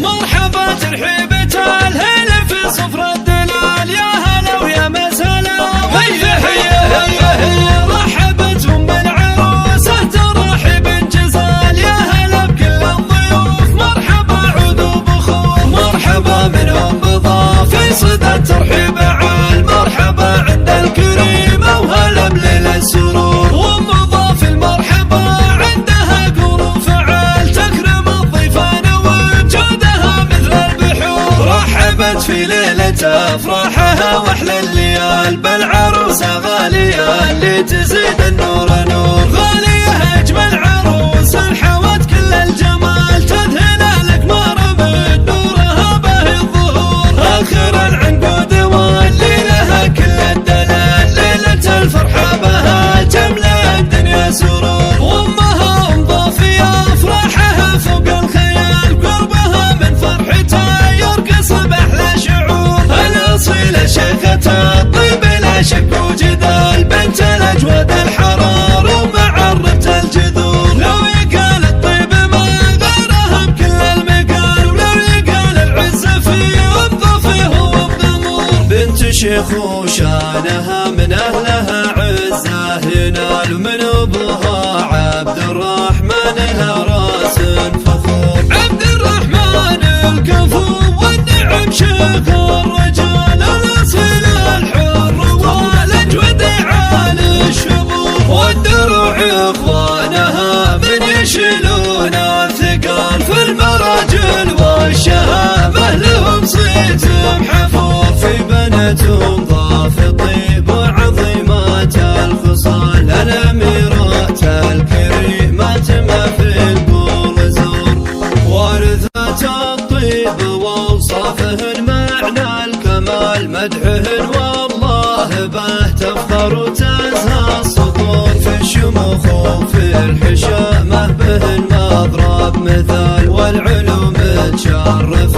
مرحبا ترحيبة الهلا في صفر الدلال، يا هلا ويا مسهلا هيا هيا هيا هيا. رحبت ام العروسة ترحيب جزال، يا هلا بكل الضيوف مرحبا عذوب اخوه. مرحبا منهم بضافي صدى الترحيب عال، مرحبا عند الكريمة وهلا بليل السرور. ومضاف المرحبا عندها قرون فعال، تكرم الضيفان ووجودها مثل البحور. رحبت في ليلة افراحها واحلى الليال، بالعروسة غالية اللي تزيد النور نور. غالية اجمل عروس حوت كل الجمال، تذهل الاقمار من نورها باهي الظهور. اخر العنقود واللي لها كل الدلال، ليلة الفرحة بها تملا الدنيا سرور. وامها مضافية افراحها فوق الخيال، قربها من فرحتها يرقص باحلى شعور. الاصيلة شيخة الطيب لا شك وجدال، بنت الاجواد الحرار ومعرة الجذور. لو يقال الطيب ما غيرها بكل المقال، ولو يقال العزة فيه وبضفيه وبضمور. بنت شيخ وشانها من اهلها عزة ينال، ومن ابوها عبد الرحمن لها راس فخور. عبد الرحمن الكفو والنعم شيخ الرجال، الاصيل الحر والاجود عالي الشبور. والدروع اخوانها من يشيلون الثقال، في المراجل والشهامة لهم صيت محفور. في بنتهم ضاف الطيب وعظيمات الخصال، الاميرات الكريمات ما في القول زور. وارثات الطيب واوصافهن معنى الكمال، مدحهن والله به تفخر وتزهى الصدور. في الشموخ وفي الحشامة بهن مضرب مثال، والعلوم تشرف